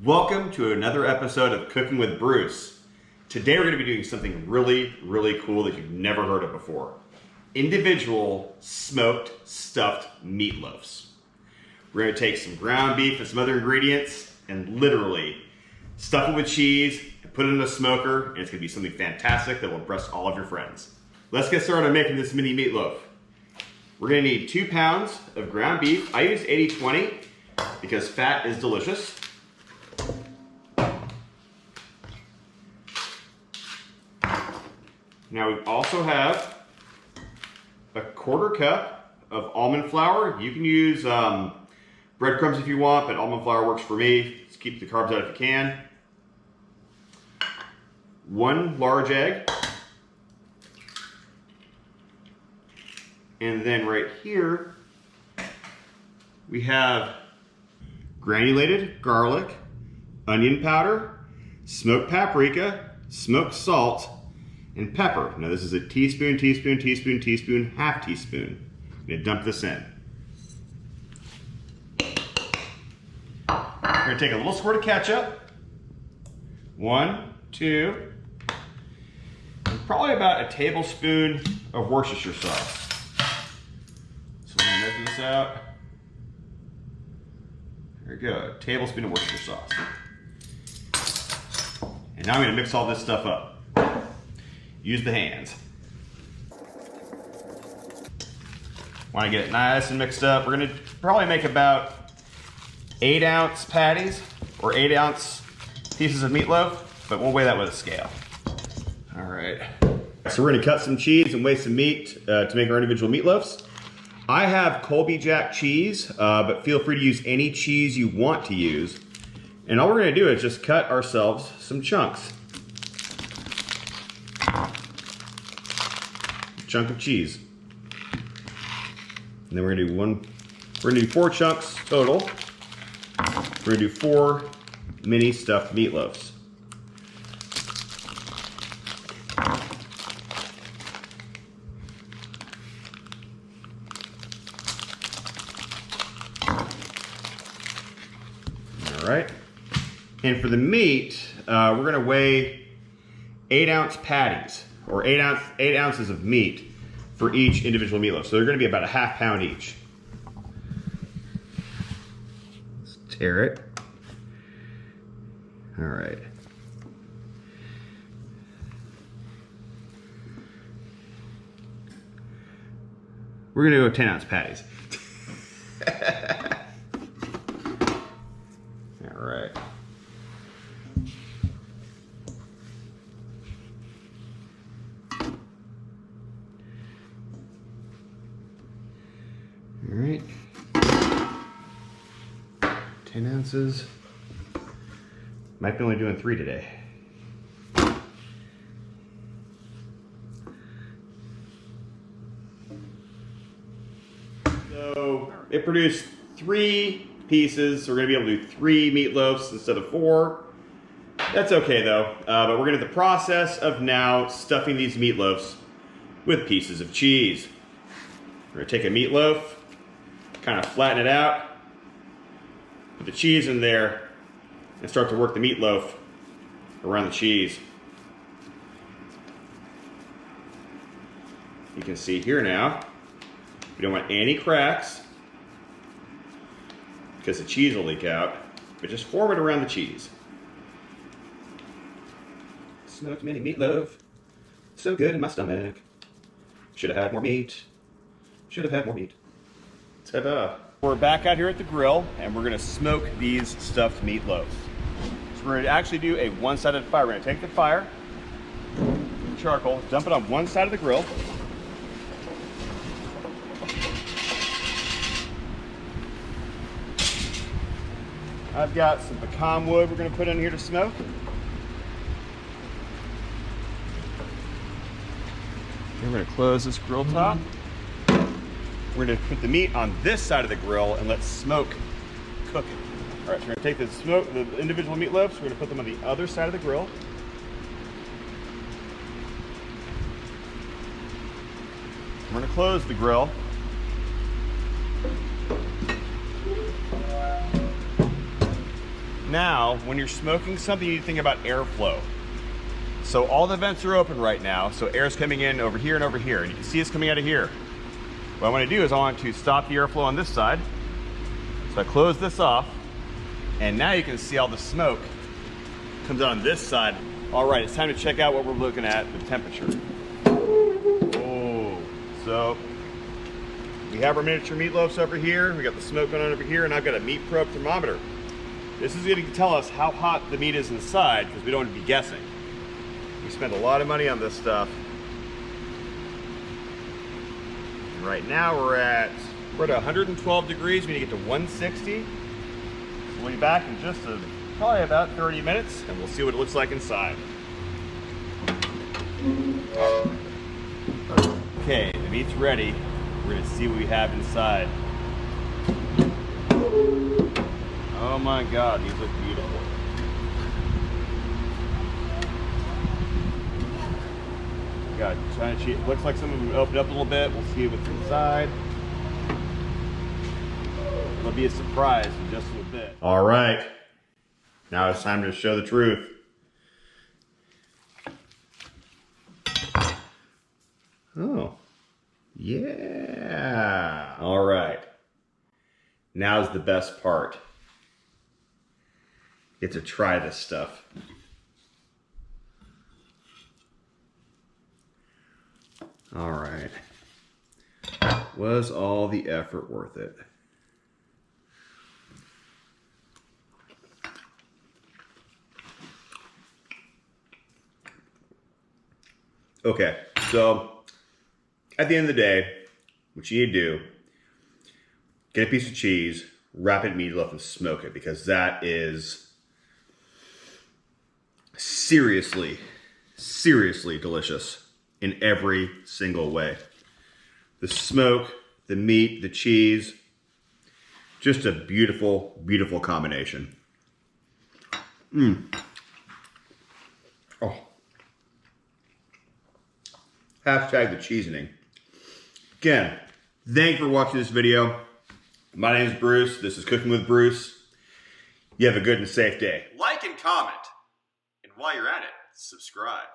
Welcome to another episode of Cooking with Bruce. Today we're going to be doing something really cool that you've never heard of before. Individual smoked stuffed meatloafs. We're going to take some ground beef and some other ingredients and literally stuff it with cheese and put it in a smoker, and it's going to be something fantastic that will impress all of your friends. Let's get started on making this mini meatloaf. We're going to need 2 pounds of ground beef. I use 80-20 because fat is delicious. Now we also have a 1/4 cup of almond flour. You can use breadcrumbs if you want, but almond flour works for me. Just keep the carbs out if you can. 1 large egg. And then right here, we have granulated garlic, onion powder, smoked paprika, smoked salt, and pepper. Now this is a teaspoon, half teaspoon. I'm gonna dump this in. We're gonna take a little squirt of ketchup. 1, 2, and probably about a tablespoon of Worcestershire sauce. So we're gonna measure this out. There we go, a tablespoon of Worcestershire sauce. And now I'm gonna mix all this stuff up. Use the hands. Want to get it nice and mixed up. We're gonna probably make about 8-ounce patties or 8-ounce pieces of meatloaf, but we'll weigh that with a scale. All right. So we're gonna cut some cheese and weigh some meat to make our individual meatloafs. I have Colby Jack cheese, but feel free to use any cheese you want to use. And all we're gonna do is just cut ourselves some chunks. Chunk of cheese. And then we're gonna do 4 chunks total. We're gonna do 4 mini stuffed meatloafs. All right. And for the meat, we're gonna weigh 8-ounce patties, or 8 ounces of meat for each individual meatloaf. So they're gonna be about a ½ pound each. Let's tear it. All right. We're gonna go 10-ounce patties. All right. All right, 10 ounces. Might be only doing 3 today. So it produced 3 pieces. So we're gonna be able to do 3 meatloafs instead of 4. That's okay though, but we're gonna do the process of now stuffing these meatloafs with pieces of cheese. We're gonna take a meatloaf, kind of flatten it out, put the cheese in there, and start to work the meatloaf around the cheese. You can see here now, we don't want any cracks because the cheese will leak out, but just form it around the cheese. Smoked mini meatloaf, so good in my stomach. Should have had more meat. Should have had more meat. Ta-da. We're back out here at the grill and we're gonna smoke these stuffed meatloafs. So we're gonna actually do a one-sided fire. We're gonna take the fire, charcoal, dump it on one side of the grill. I've got some pecan wood we're gonna put in here to smoke. We're gonna close this grill top. We're gonna put the meat on this side of the grill and let smoke cook it. All right, so we're gonna take the individual meatloafs, we're gonna put them on the other side of the grill. We're gonna close the grill. Now, when you're smoking something, you need to think about airflow. So all the vents are open right now, so air's coming in over here and over here, and you can see it's coming out of here. What I want to do is I want to stop the airflow on this side. So I close this off, and now you can see all the smoke comes out on this side. All right, it's time to check out what we're looking at, the temperature. Oh, so we have our miniature meatloafs over here. We got the smoke going on over here, and I've got a meat probe thermometer. This is going to tell us how hot the meat is inside, because we don't want to be guessing. We spent a lot of money on this stuff. And right now we're at 112 degrees. We need to get to 160. So we'll be back in just probably about 30 minutes, and we'll see what it looks like inside. Okay, the meat's ready. We're gonna see what we have inside. Oh my God, these look beautiful. Got China cheese. Looks like some of them opened up a little bit. We'll see what's inside. It'll be a surprise in just a little bit. All right, now it's time to show the truth. Oh, yeah. All right, now's the best part. Get to try this stuff. All right, was all the effort worth it? Okay, so at the end of the day, what you need to do, get a piece of cheese, wrap it in meatloaf and smoke it, because that is seriously, seriously delicious in every single way. The smoke, the meat, the cheese, just a beautiful, beautiful combination. Oh. Hashtag the cheasening. Again, thank you for watching this video. My name is Bruce. This is Cooking with Bruce. You have a good and safe day. Like and comment. And while you're at it, subscribe.